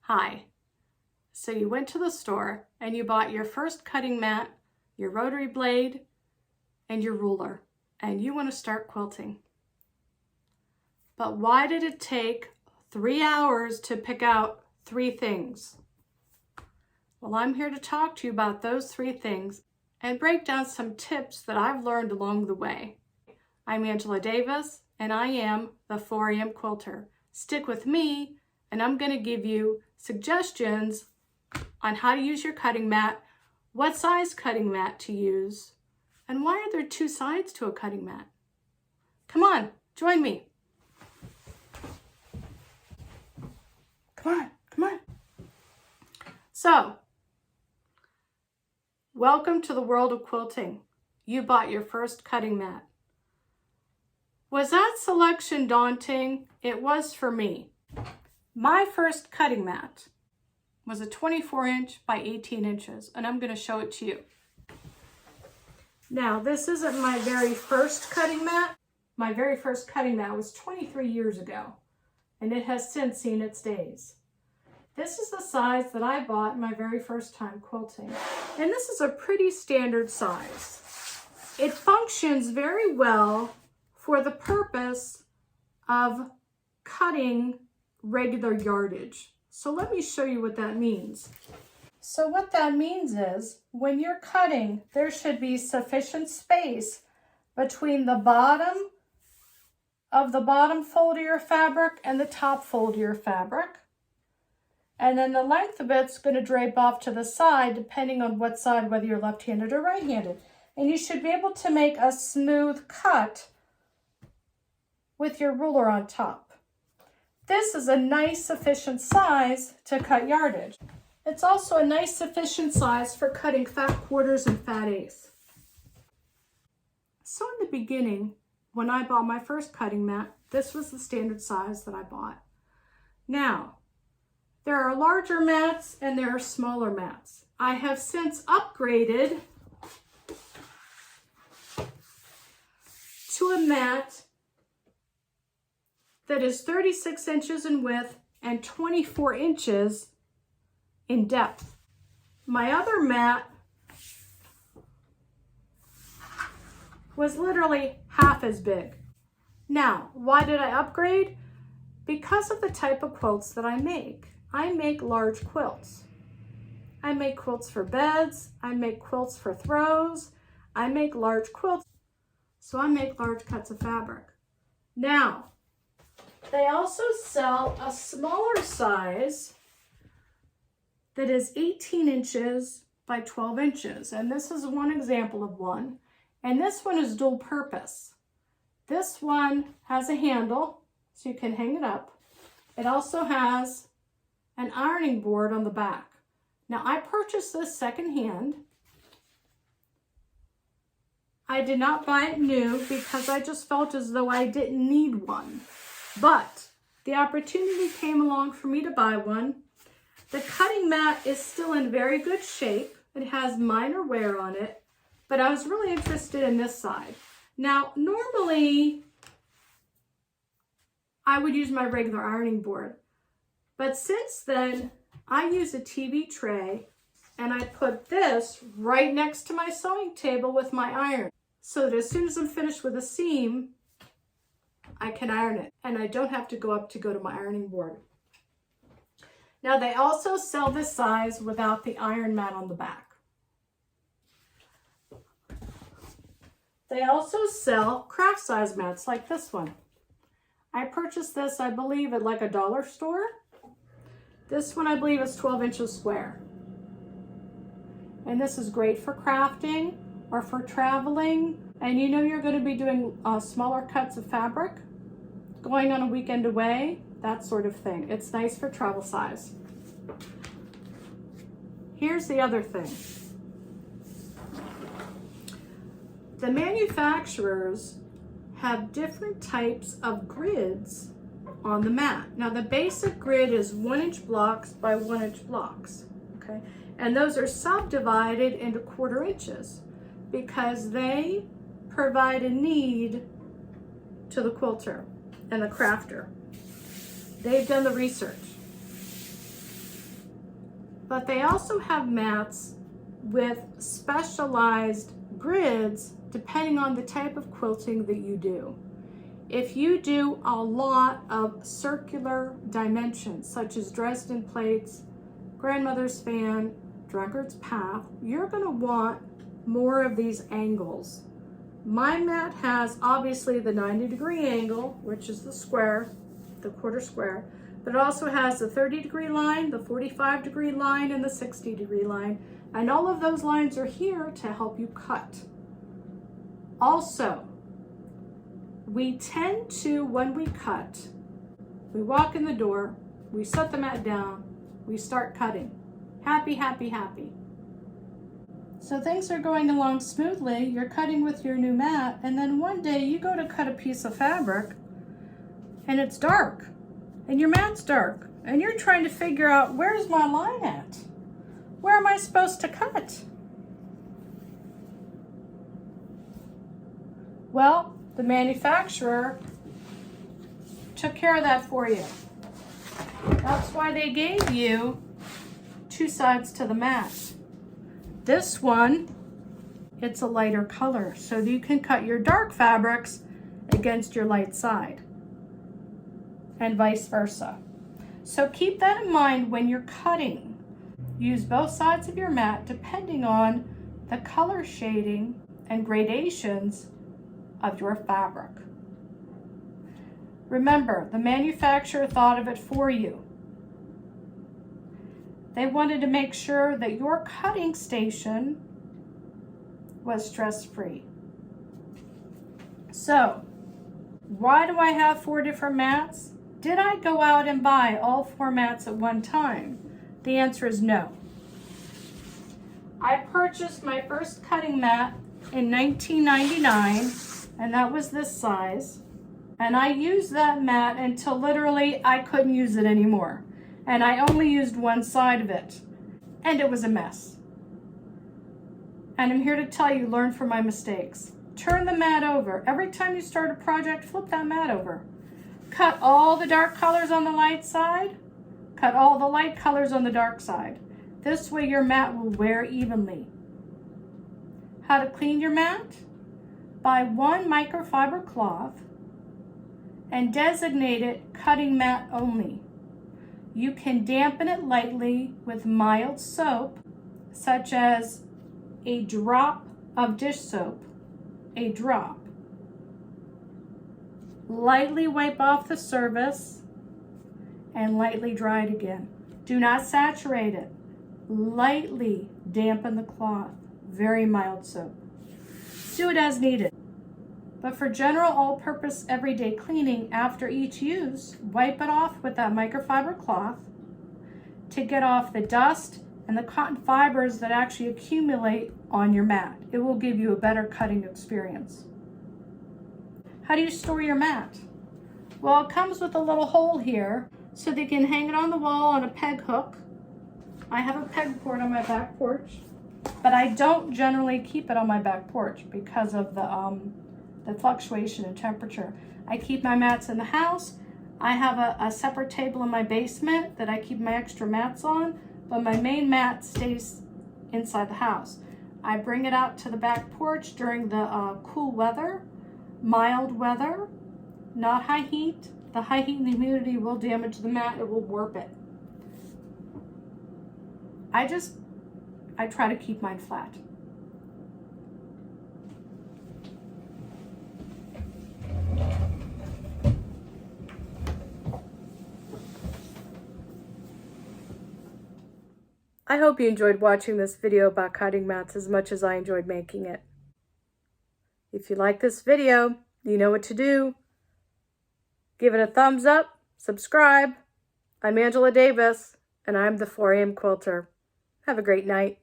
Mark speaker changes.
Speaker 1: Hi. So you went to the store and you bought your first cutting mat, your rotary blade, and your ruler, and you want to start quilting. But why did it take 3 hours to pick out 3 things? Well, I'm here to talk to you about those 3 things and break down some tips that I've learned along the way. I'm Angela Davis, and I am the 4 a.m. quilter. Stick with me, and I'm going to give you suggestions on how to use your cutting mat, what size cutting mat to use, and why are there 2 sides to a cutting mat? Come on, join me. Come on. So, welcome to the world of quilting. You bought your first cutting mat. Was that selection daunting? It was for me. My first cutting mat was a 24-inch by 18 inches, and I'm going to show it to you. Now, this isn't my very first cutting mat. My very first cutting mat was 23 years ago, and it has since seen its days. This is the size that I bought my very first time quilting, and this is a pretty standard size. It functions very well for the purpose of cutting regular yardage. So let me show you what that means. So what that means is when you're cutting, there should be sufficient space between the bottom of the bottom fold of your fabric and the top fold of your fabric. And then the length of it's going to drape off to the side depending on what side, whether you're left-handed or right-handed. And you should be able to make a smooth cut with your ruler on top. This is a nice sufficient size to cut yardage. It's also a nice sufficient size for cutting fat quarters and fat eighths. So in the beginning, when I bought my first cutting mat, this was the standard size that I bought. Now, there are larger mats and there are smaller mats. I have since upgraded to a mat that is 36 inches in width and 24 inches in depth. My other mat was literally half as big. Now, why did I upgrade? Because of the type of quilts that I make. I make large quilts. I make quilts for beds, I make quilts for throws, I make large quilts, so I make large cuts of fabric. Now, they also sell a smaller size that is 18 inches by 12 inches. And this is one example of one. And this one is dual purpose. This one has a handle, so you can hang it up. It also has an ironing board on the back. Now, I purchased this secondhand. I did not buy it new because I just felt as though I didn't need one. But the opportunity came along for me to buy one. The cutting mat is still in very good shape. It has minor wear on it, but I was really interested in this side. Now, normally I would use my regular ironing board, but since then I use a TV tray and I put this right next to my sewing table with my iron so that as soon as I'm finished with a seam, I can iron it and I don't have to go to my ironing board. Now they also sell this size without the iron mat on the back. They also sell craft size mats like this one. I purchased this, I believe, at like a dollar store. This one I believe is 12 inches square. And this is great for crafting or for traveling. And you know you're going to be doing smaller cuts of fabric, going on a weekend away, that sort of thing. It's nice for travel size. Here's the other thing. The manufacturers have different types of grids on the mat. Now the basic grid is 1-inch blocks by 1-inch blocks, okay? And those are subdivided into 1/4 inches because they provide a need to the quilter and the crafter. They've done the research. But they also have mats with specialized grids depending on the type of quilting that you do. If you do a lot of circular dimensions, such as Dresden plates, grandmother's fan, drunkard's path, you're going to want more of these angles. My mat has obviously the 90-degree angle, which is the square, the quarter square, but it also has the 30-degree line, the 45-degree line, and the 60-degree line. And all of those lines are here to help you cut. Also, we tend to, when we cut, we walk in the door, we set the mat down, we start cutting. Happy, happy, happy. So things are going along smoothly, you're cutting with your new mat, and then one day you go to cut a piece of fabric and it's dark, and your mat's dark, and you're trying to figure out, where's my line at? Where am I supposed to cut? Well, the manufacturer took care of that for you. That's why they gave you two sides to the mat. This one, it's a lighter color, so you can cut your dark fabrics against your light side, and vice versa. So keep that in mind when you're cutting. Use both sides of your mat depending on the color shading and gradations of your fabric. Remember, the manufacturer thought of it for you. They wanted to make sure that your cutting station was stress-free. So, why do I have 4 different mats? Did I go out and buy all 4 mats at one time? The answer is no. I purchased my first cutting mat in 1999, and that was this size. And I used that mat until literally I couldn't use it anymore. And I only used one side of it, and it was a mess. And I'm here to tell you, learn from my mistakes. Turn the mat over. Every time you start a project, flip that mat over. Cut all the dark colors on the light side, cut all the light colors on the dark side. This way your mat will wear evenly. How to clean your mat? Buy 1 microfiber cloth and designate it cutting mat only. You can dampen it lightly with mild soap, such as a drop of dish soap, a drop. Lightly wipe off the surface and lightly dry it again. Do not saturate it. Lightly dampen the cloth, very mild soap. Do it as needed. But for general all-purpose everyday cleaning after each use, wipe it off with that microfiber cloth to get off the dust and the cotton fibers that actually accumulate on your mat. It will give you a better cutting experience. How do you store your mat? Well, it comes with a little hole here so that you can hang it on the wall on a peg hook. I have a pegboard on my back porch, but I don't generally keep it on my back porch because of the fluctuation in temperature. I keep my mats in the house. I have a separate table in my basement that I keep my extra mats on, but my main mat stays inside the house. I bring it out to the back porch during the cool weather, mild weather, not high heat. The high heat and humidity will damage the mat, it will warp it. I try to keep mine flat. I hope you enjoyed watching this video about cutting mats as much as I enjoyed making it. If you like this video, you know what to do. Give it a thumbs up, subscribe. I'm Angela Davis, and I'm the 4 AM Quilter. Have a great night.